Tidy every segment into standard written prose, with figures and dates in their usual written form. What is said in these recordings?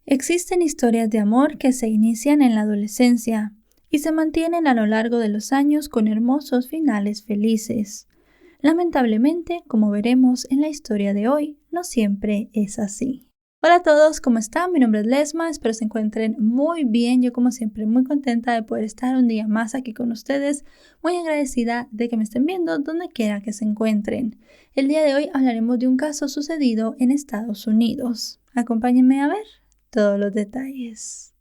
Existen historias de amor que se inician en la adolescencia y se mantienen a lo largo de los años con hermosos finales felices. Lamentablemente, como veremos en la historia de hoy, no siempre es así. Hola a todos, ¿cómo están? Mi nombre es Lesma, espero se encuentren muy bien. Yo como siempre muy contenta de poder estar un día más aquí con ustedes, muy agradecida de que me estén viendo donde quiera que se encuentren. El día de hoy hablaremos de un caso sucedido en Estados Unidos. Acompáñenme a ver todos los detalles.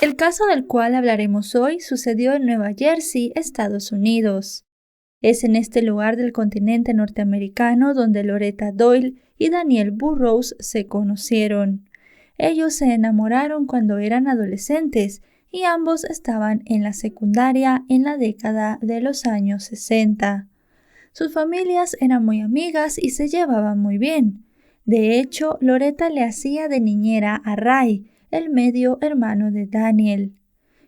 El caso del cual hablaremos hoy sucedió en Nueva Jersey, Estados Unidos. Es en este lugar del continente norteamericano donde Loretta Doyle y Daniel Burrows se conocieron. Ellos se enamoraron cuando eran adolescentes y ambos estaban en la secundaria en la década de los años 60. Sus familias eran muy amigas y se llevaban muy bien. De hecho, Loretta le hacía de niñera a Ray, el medio hermano de Daniel.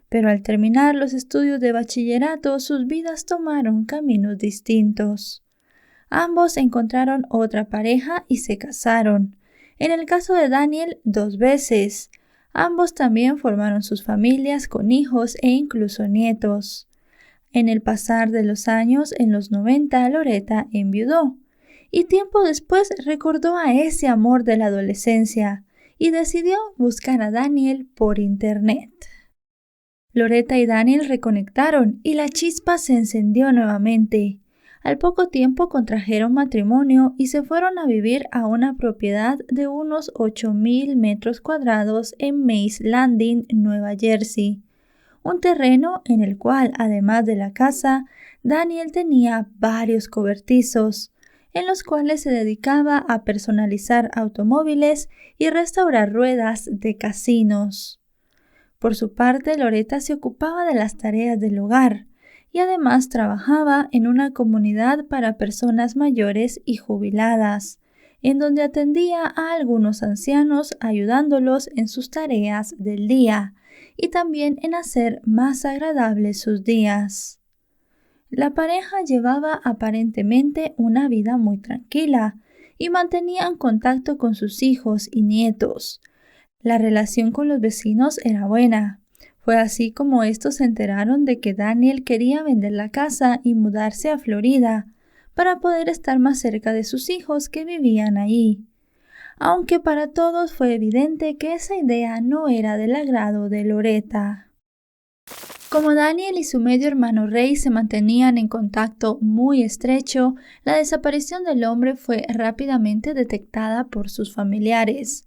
Pero al terminar los estudios de bachillerato, sus vidas tomaron caminos distintos. Ambos encontraron otra pareja y se casaron. En el caso de Daniel, 2 veces. Ambos también formaron sus familias con hijos e incluso nietos. En el pasar de los años, en los 90, Loretta enviudó. Y tiempo después recordó a ese amor de la adolescencia y decidió buscar a Daniel por internet. Loretta y Daniel reconectaron y la chispa se encendió nuevamente. Al poco tiempo contrajeron matrimonio y se fueron a vivir a una propiedad de unos 8,000 metros cuadrados en Mays Landing, Nueva Jersey. Un terreno en el cual, además de la casa, Daniel tenía varios cobertizos, en los cuales se dedicaba a personalizar automóviles y restaurar ruedas de casinos. Por su parte, Loretta se ocupaba de las tareas del hogar y además trabajaba en una comunidad para personas mayores y jubiladas, en donde atendía a algunos ancianos ayudándolos en sus tareas del día y también en hacer más agradables sus días. La pareja llevaba aparentemente una vida muy tranquila y mantenían contacto con sus hijos y nietos. La relación con los vecinos era buena. Fue así como estos se enteraron de que Daniel quería vender la casa y mudarse a Florida para poder estar más cerca de sus hijos que vivían ahí. Aunque para todos fue evidente que esa idea no era del agrado de Loretta. Como Daniel y su medio hermano Ray se mantenían en contacto muy estrecho, la desaparición del hombre fue rápidamente detectada por sus familiares.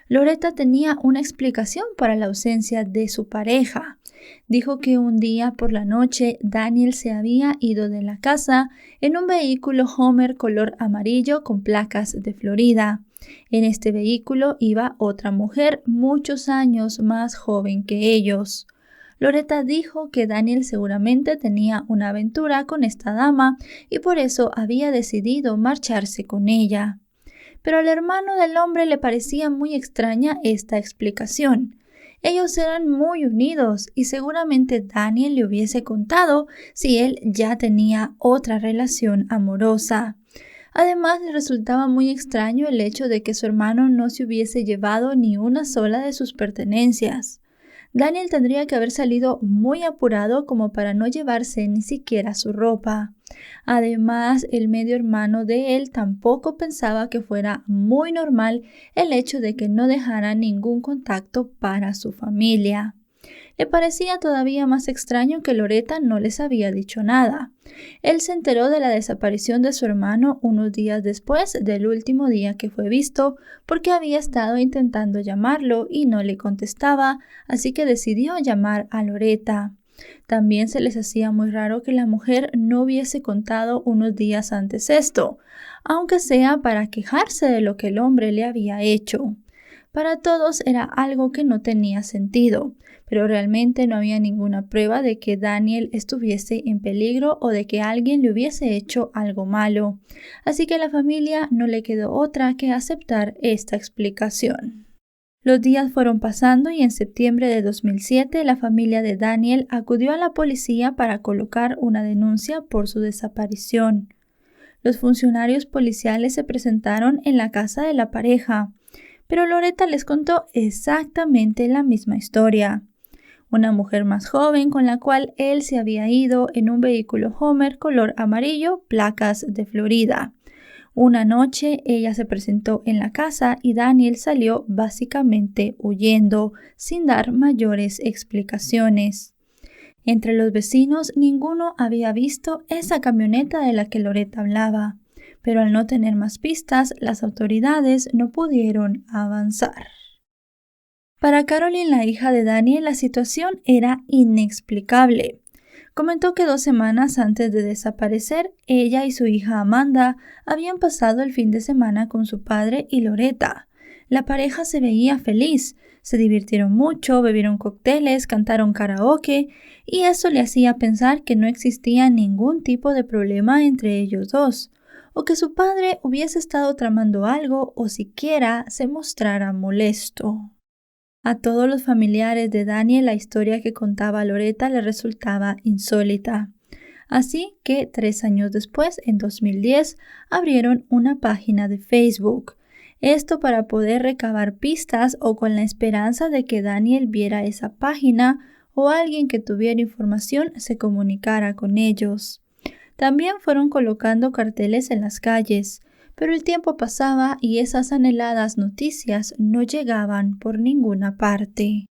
Loretta tenía una explicación para la ausencia de su pareja. Dijo que un día por la noche Daniel se había ido de la casa en un vehículo Hummer color amarillo con placas de Florida. En este vehículo iba otra mujer muchos años más joven que ellos. Loretta dijo que Daniel seguramente tenía una aventura con esta dama y por eso había decidido marcharse con ella. Pero al hermano del hombre le parecía muy extraña esta explicación. Ellos eran muy unidos y seguramente Daniel le hubiese contado si él ya tenía otra relación amorosa. Además, le resultaba muy extraño el hecho de que su hermano no se hubiese llevado ni una sola de sus pertenencias. Daniel tendría que haber salido muy apurado como para no llevarse ni siquiera su ropa. Además, el medio hermano de él tampoco pensaba que fuera muy normal el hecho de que no dejara ningún contacto para su familia. Le parecía todavía más extraño que Loretta no les había dicho nada. Él se enteró de la desaparición de su hermano unos días después del último día que fue visto, porque había estado intentando llamarlo y no le contestaba, así que decidió llamar a Loretta. También se les hacía muy raro que la mujer no hubiese contado unos días antes esto, aunque sea para quejarse de lo que el hombre le había hecho. Para todos era algo que no tenía sentido, pero realmente no había ninguna prueba de que Daniel estuviese en peligro o de que alguien le hubiese hecho algo malo. Así que a la familia no le quedó otra que aceptar esta explicación. Los días fueron pasando y en septiembre de 2007 la familia de Daniel acudió a la policía para colocar una denuncia por su desaparición. Los funcionarios policiales se presentaron en la casa de la pareja, pero Loretta les contó exactamente la misma historia. Una mujer más joven con la cual él se había ido en un vehículo Homer color amarillo, placas de Florida. Una noche ella se presentó en la casa y Daniel salió básicamente huyendo, sin dar mayores explicaciones. Entre los vecinos ninguno había visto esa camioneta de la que Loretta hablaba, pero al no tener más pistas, las autoridades no pudieron avanzar. Para Carolyn, la hija de Daniel, la situación era inexplicable. Comentó que 2 semanas antes de desaparecer, ella y su hija Amanda habían pasado el fin de semana con su padre y Loretta. La pareja se veía feliz, se divirtieron mucho, bebieron cócteles, cantaron karaoke y eso le hacía pensar que no existía ningún tipo de problema entre ellos dos, o que su padre hubiese estado tramando algo o siquiera se mostrara molesto. A todos los familiares de Daniel la historia que contaba Loretta le resultaba insólita. Así que 3 años después, en 2010, abrieron una página de Facebook. Esto para poder recabar pistas o con la esperanza de que Daniel viera esa página o alguien que tuviera información se comunicara con ellos. También fueron colocando carteles en las calles. Pero el tiempo pasaba y esas anheladas noticias no llegaban por ninguna parte.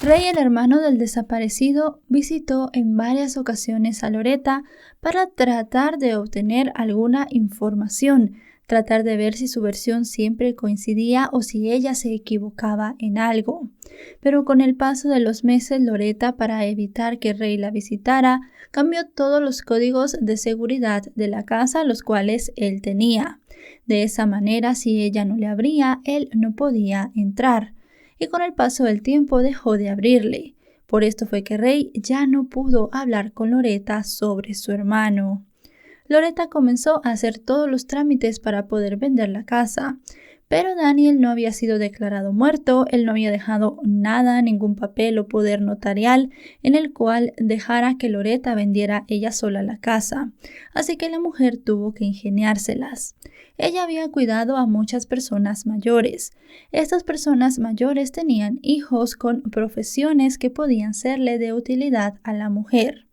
Ray, el hermano del desaparecido, visitó en varias ocasiones a Loretta para tratar de obtener alguna información, tratar de ver si su versión siempre coincidía o si ella se equivocaba en algo. Pero con el paso de los meses, Loretta, para evitar que Ray la visitara, cambió todos los códigos de seguridad de la casa, los cuales él tenía. De esa manera, si ella no le abría, él no podía entrar. Y con el paso del tiempo dejó de abrirle. Por esto fue que Ray ya no pudo hablar con Loretta sobre su hermano. Loretta comenzó a hacer todos los trámites para poder vender la casa. Pero Daniel no había sido declarado muerto, él no había dejado nada, ningún papel o poder notarial en el cual dejara que Loretta vendiera ella sola la casa. Así que la mujer tuvo que ingeniárselas. Ella había cuidado a muchas personas mayores. Estas personas mayores tenían hijos con profesiones que podían serle de utilidad a la mujer.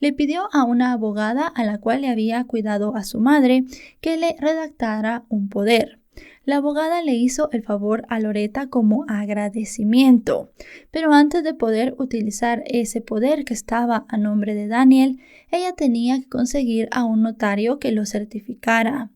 Le pidió a una abogada a la cual le había cuidado a su madre que le redactara un poder. La abogada le hizo el favor a Loretta como agradecimiento, pero antes de poder utilizar ese poder que estaba a nombre de Daniel, ella tenía que conseguir a un notario que lo certificara.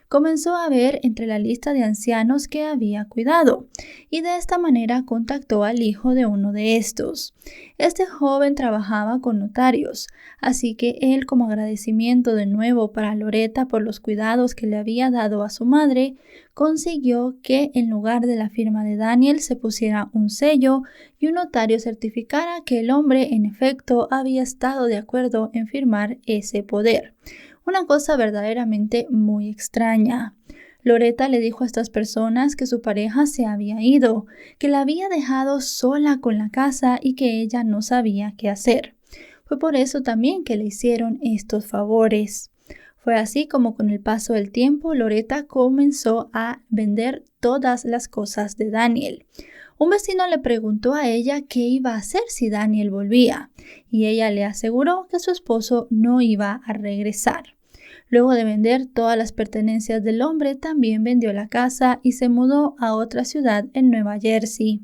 Comenzó a ver entre la lista de ancianos que había cuidado y de esta manera contactó al hijo de uno de estos. Este joven trabajaba con notarios, así que él, como agradecimiento de nuevo para Loretta por los cuidados que le había dado a su madre, consiguió que en lugar de la firma de Daniel se pusiera un sello y un notario certificara que el hombre en efecto había estado de acuerdo en firmar ese poder. Una cosa verdaderamente muy extraña. Loretta le dijo a estas personas que su pareja se había ido, que la había dejado sola con la casa y que ella no sabía qué hacer. Fue por eso también que le hicieron estos favores. Fue así como con el paso del tiempo Loretta comenzó a vender todas las cosas de Daniel. Un vecino le preguntó a ella qué iba a hacer si Daniel volvía, y ella le aseguró que su esposo no iba a regresar. Luego de vender todas las pertenencias del hombre, también vendió la casa y se mudó a otra ciudad en Nueva Jersey.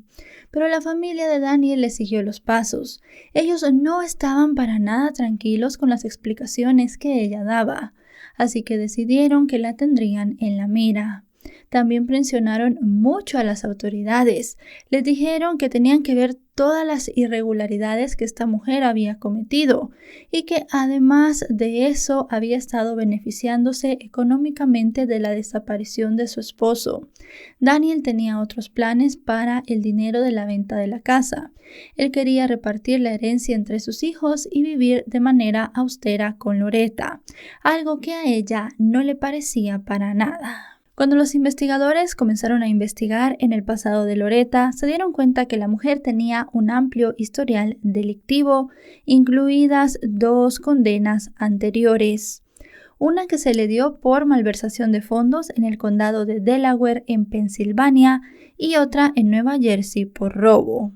Pero la familia de Daniel le siguió los pasos. Ellos no estaban para nada tranquilos con las explicaciones que ella daba, así que decidieron que la tendrían en la mira. También presionaron mucho a las autoridades. Les dijeron que tenían que ver todas las irregularidades que esta mujer había cometido y que además de eso había estado beneficiándose económicamente de la desaparición de su esposo. Daniel tenía otros planes para el dinero de la venta de la casa. Él quería repartir la herencia entre sus hijos y vivir de manera austera con Loretta, algo que a ella no le parecía para nada. Cuando los investigadores comenzaron a investigar en el pasado de Loretta, se dieron cuenta que la mujer tenía un amplio historial delictivo, incluidas 2 condenas anteriores. Una que se le dio por malversación de fondos en el condado de Delaware, en Pensilvania, y otra en Nueva Jersey por robo.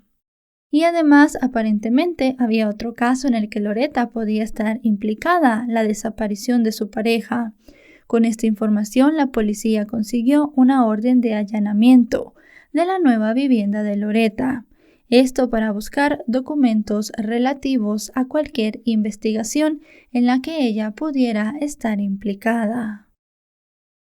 Y además, aparentemente, había otro caso en el que Loretta podía estar implicada, la desaparición de su pareja. Con esta información, la policía consiguió una orden de allanamiento de la nueva vivienda de Loretta. Esto para buscar documentos relativos a cualquier investigación en la que ella pudiera estar implicada.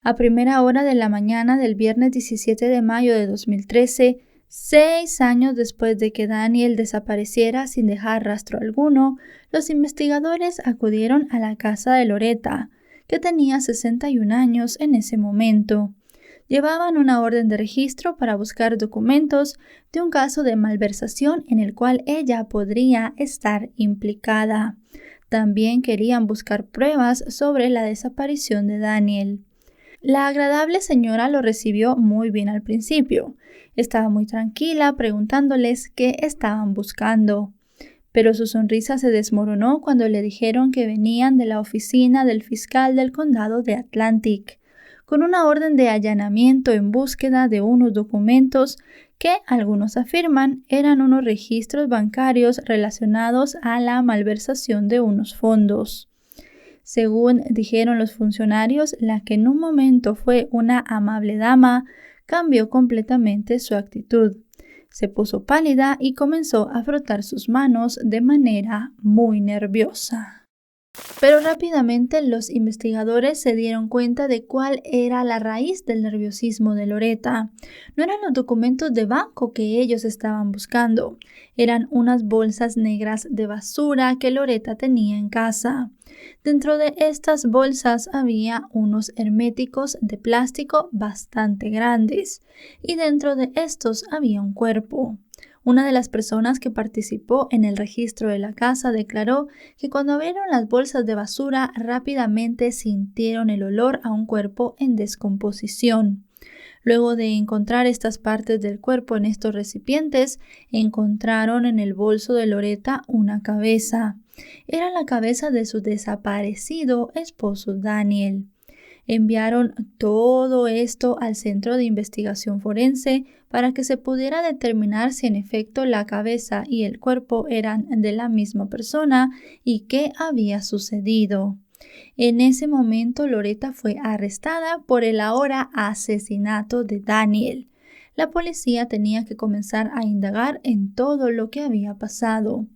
A primera hora de la mañana del viernes 17 de mayo de 2013, 6 años después de que Daniel desapareciera sin dejar rastro alguno, los investigadores acudieron a la casa de Loretta, que tenía 61 años en ese momento. Llevaban una orden de registro para buscar documentos de un caso de malversación en el cual ella podría estar implicada. También querían buscar pruebas sobre la desaparición de Daniel. La agradable señora lo recibió muy bien al principio. Estaba muy tranquila preguntándoles qué estaban buscando. Pero su sonrisa se desmoronó cuando le dijeron que venían de la oficina del fiscal del condado de Atlantic, con una orden de allanamiento en búsqueda de unos documentos que, algunos afirman, eran unos registros bancarios relacionados a la malversación de unos fondos. Según dijeron los funcionarios, la que en un momento fue una amable dama, cambió completamente su actitud. Se puso pálida y comenzó a frotar sus manos de manera muy nerviosa. Pero rápidamente los investigadores se dieron cuenta de cuál era la raíz del nerviosismo de Loretta. No eran los documentos de banco que ellos estaban buscando, eran unas bolsas negras de basura que Loretta tenía en casa. Dentro de estas bolsas había unos herméticos de plástico bastante grandes y dentro de estos había un cuerpo. Una de las personas que participó en el registro de la casa declaró que cuando abrieron las bolsas de basura rápidamente sintieron el olor a un cuerpo en descomposición. Luego de encontrar estas partes del cuerpo en estos recipientes, encontraron en el bolso de Loretta una cabeza. Era la cabeza de su desaparecido esposo Daniel. Enviaron todo esto al Centro de Investigación Forense para que se pudiera determinar si en efecto la cabeza y el cuerpo eran de la misma persona y qué había sucedido. En ese momento, Loretta fue arrestada por el ahora asesinato de Daniel. La policía tenía que comenzar a indagar en todo lo que había pasado.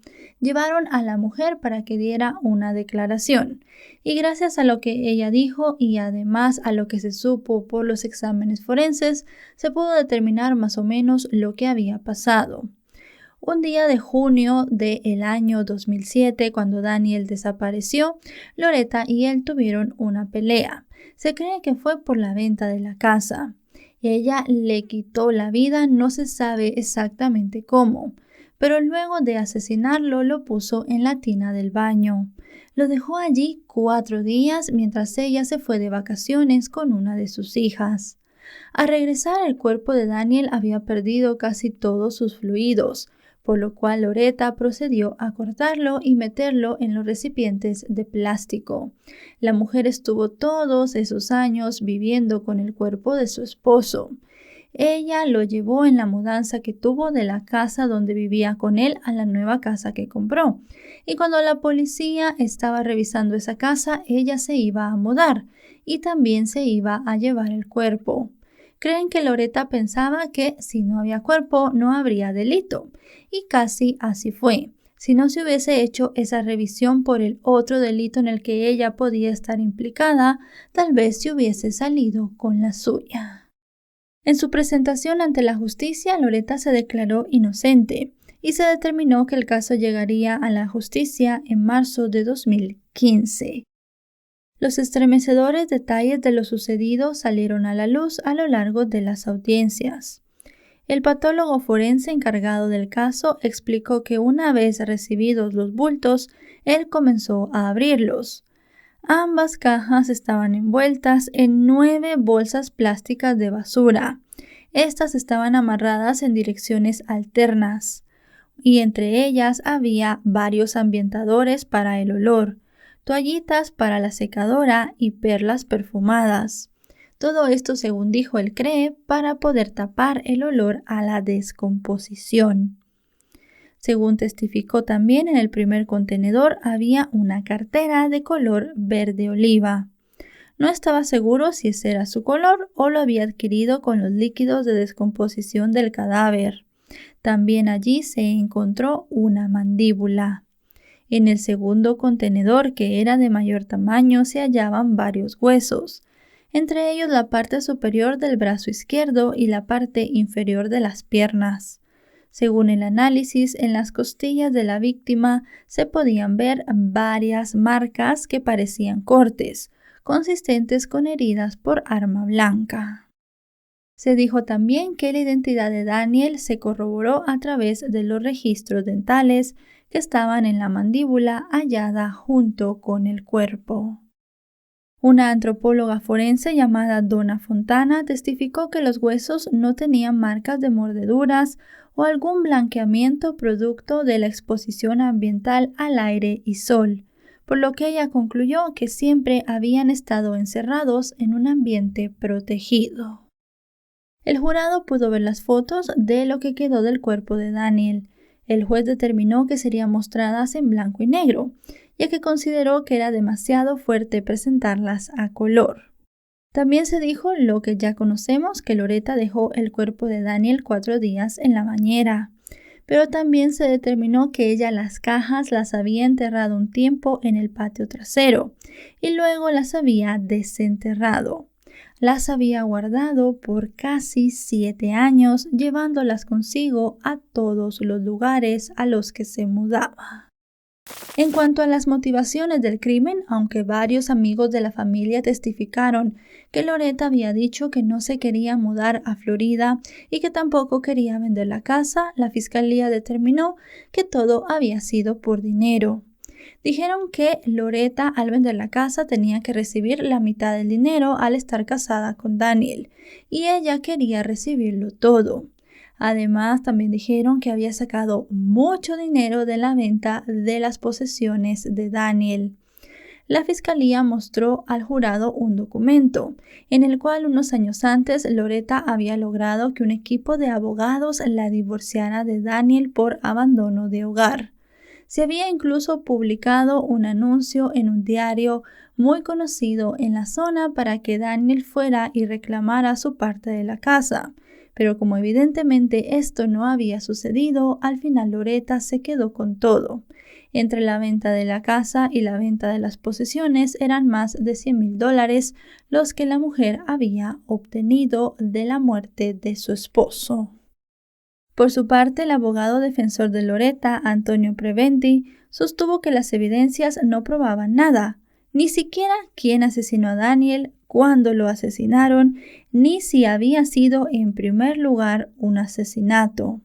Llevaron a la mujer para que diera una declaración, y gracias a lo que ella dijo y además a lo que se supo por los exámenes forenses, se pudo determinar más o menos lo que había pasado. Un día de junio del año 2007, cuando Daniel desapareció, Loretta y él tuvieron una pelea. Se cree que fue por la venta de la casa. Ella le quitó la vida, no se sabe exactamente cómo, pero luego de asesinarlo lo puso en la tina del baño. Lo dejó allí 4 días mientras ella se fue de vacaciones con una de sus hijas. Al regresar, el cuerpo de Daniel había perdido casi todos sus fluidos, por lo cual Loretta procedió a cortarlo y meterlo en los recipientes de plástico. La mujer estuvo todos esos años viviendo con el cuerpo de su esposo. Ella lo llevó en la mudanza que tuvo de la casa donde vivía con él a la nueva casa que compró. Y cuando la policía estaba revisando esa casa, ella se iba a mudar y también se iba a llevar el cuerpo. Creen que Loretta pensaba que si no había cuerpo no habría delito, y casi así fue. Si no se hubiese hecho esa revisión por el otro delito en el que ella podía estar implicada, tal vez se hubiese salido con la suya. En su presentación ante la justicia, Loretta se declaró inocente y se determinó que el caso llegaría a la justicia en marzo de 2015. Los estremecedores detalles de lo sucedido salieron a la luz a lo largo de las audiencias. El patólogo forense encargado del caso explicó que una vez recibidos los bultos, él comenzó a abrirlos. Ambas cajas estaban envueltas en 9 bolsas plásticas de basura. Estas estaban amarradas en direcciones alternas y entre ellas había varios ambientadores para el olor, toallitas para la secadora y perlas perfumadas. Todo esto, según dijo el CRE, para poder tapar el olor a la descomposición. Según testificó también, en el primer contenedor había una cartera de color verde oliva. No estaba seguro si ese era su color o lo había adquirido con los líquidos de descomposición del cadáver. También allí se encontró una mandíbula. En el segundo contenedor, que era de mayor tamaño, se hallaban varios huesos, entre ellos la parte superior del brazo izquierdo y la parte inferior de las piernas. Según el análisis, en las costillas de la víctima se podían ver varias marcas que parecían cortes, consistentes con heridas por arma blanca. Se dijo también que la identidad de Daniel se corroboró a través de los registros dentales que estaban en la mandíbula hallada junto con el cuerpo. Una antropóloga forense llamada Donna Fontana testificó que los huesos no tenían marcas de mordeduras o algún blanqueamiento producto de la exposición ambiental al aire y sol, por lo que ella concluyó que siempre habían estado encerrados en un ambiente protegido. El jurado pudo ver las fotos de lo que quedó del cuerpo de Daniel. El juez determinó que serían mostradas en blanco y negro, ya que consideró que era demasiado fuerte presentarlas a color. También se dijo lo que ya conocemos, que Loretta dejó el cuerpo de Daniel 4 días en la bañera, pero también se determinó que ella las cajas las había enterrado un tiempo en el patio trasero y luego las había desenterrado. Las había guardado por casi 7 años, llevándolas consigo a todos los lugares a los que se mudaba. En cuanto a las motivaciones del crimen, aunque varios amigos de la familia testificaron que Loretta había dicho que no se quería mudar a Florida y que tampoco quería vender la casa, la fiscalía determinó que todo había sido por dinero. Dijeron que Loretta, al vender la casa, tenía que recibir la mitad del dinero al estar casada con Daniel, y ella quería recibirlo todo. Además, también dijeron que había sacado mucho dinero de la venta de las posesiones de Daniel. La fiscalía mostró al jurado un documento, en el cual unos años antes Loretta había logrado que un equipo de abogados la divorciara de Daniel por abandono de hogar. Se había incluso publicado un anuncio en un diario muy conocido en la zona para que Daniel fuera y reclamara su parte de la casa. Pero como evidentemente esto no había sucedido, al final Loretta se quedó con todo. Entre la venta de la casa y la venta de las posesiones eran más de $100,000 los que la mujer había obtenido de la muerte de su esposo. Por su parte, el abogado defensor de Loretta, Antonio Preventi, sostuvo que las evidencias no probaban nada, ni siquiera quién asesinó a Daniel, cuándo lo asesinaron, ni si había sido en primer lugar un asesinato.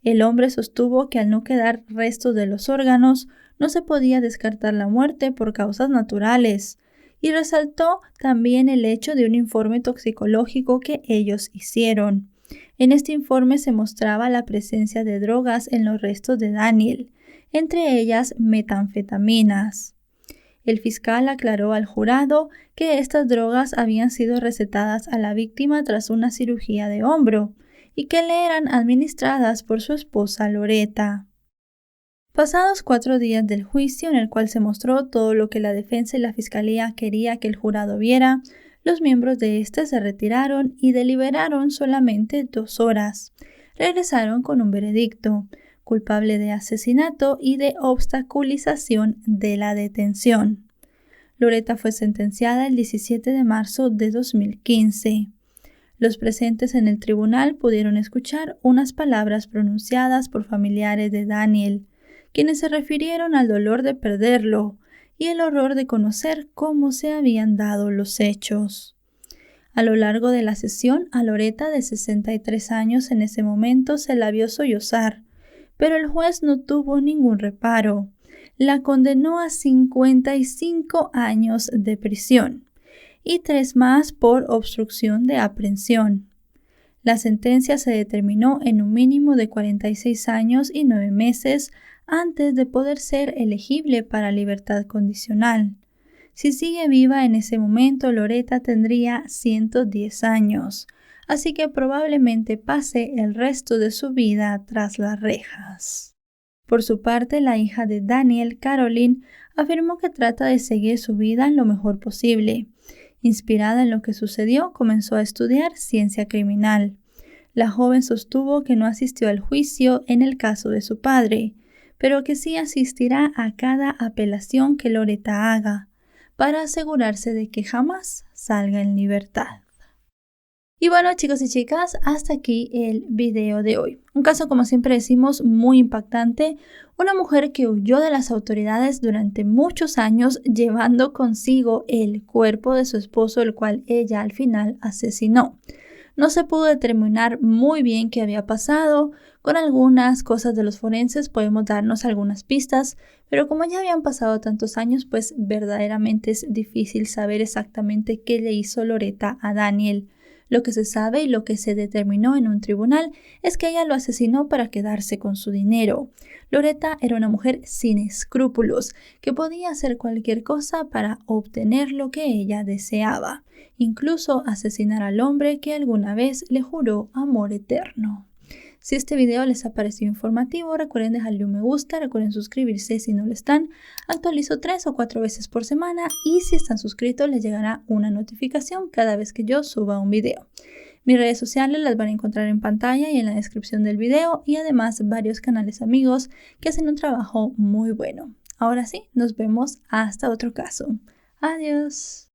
El hombre sostuvo que al no quedar restos de los órganos, no se podía descartar la muerte por causas naturales, y resaltó también el hecho de un informe toxicológico que ellos hicieron. En este informe se mostraba la presencia de drogas en los restos de Daniel, entre ellas metanfetaminas. El fiscal aclaró al jurado que estas drogas habían sido recetadas a la víctima tras una cirugía de hombro y que le eran administradas por su esposa Loretta. Pasados 4 días del juicio, en el cual se mostró todo lo que la defensa y la fiscalía quería que el jurado viera, los miembros de este se retiraron y deliberaron solamente 2 horas. Regresaron con un veredicto: culpable de asesinato y de obstaculización de la detención. Loretta fue sentenciada el 17 de marzo de 2015. Los presentes en el tribunal pudieron escuchar unas palabras pronunciadas por familiares de Daniel, quienes se refirieron al dolor de perderlo y el horror de conocer cómo se habían dado los hechos. A lo largo de la sesión, a Loretta, de 63 años en ese momento, se la vio sollozar, pero el juez no tuvo ningún reparo. la condenó a 55 años de prisión y 3 más por obstrucción de aprehensión. La sentencia se determinó en un mínimo de 46 años y 9 meses antes de poder ser elegible para libertad condicional. Si sigue viva en ese momento, Loretta tendría 110 años, así que probablemente pase el resto de su vida tras las rejas. Por su parte, la hija de Daniel, Caroline, afirmó que trata de seguir su vida lo mejor posible. Inspirada en lo que sucedió, comenzó a estudiar ciencia criminal. La joven sostuvo que no asistió al juicio en el caso de su padre, pero que sí asistirá a cada apelación que Loretta haga, para asegurarse de que jamás salga en libertad. Y bueno, chicos y chicas, hasta aquí el video de hoy. Un caso, como siempre decimos, muy impactante. Una mujer que huyó de las autoridades durante muchos años, llevando consigo el cuerpo de su esposo, el cual ella al final asesinó. No se pudo determinar muy bien qué había pasado. Con algunas cosas de los forenses podemos darnos algunas pistas, pero como ya habían pasado tantos años, pues verdaderamente es difícil saber exactamente qué le hizo Loretta a Daniel. Lo que se sabe y lo que se determinó en un tribunal es que ella lo asesinó para quedarse con su dinero. Loretta era una mujer sin escrúpulos, que podía hacer cualquier cosa para obtener lo que ella deseaba, incluso asesinar al hombre que alguna vez le juró amor eterno. Si este video les ha parecido informativo, recuerden dejarle un me gusta, recuerden suscribirse si no lo están. Actualizo 3 o 4 veces por semana y si están suscritos les llegará una notificación cada vez que yo suba un video. Mis redes sociales las van a encontrar en pantalla y en la descripción del video y además varios canales amigos que hacen un trabajo muy bueno. Ahora sí, nos vemos hasta otro caso. Adiós.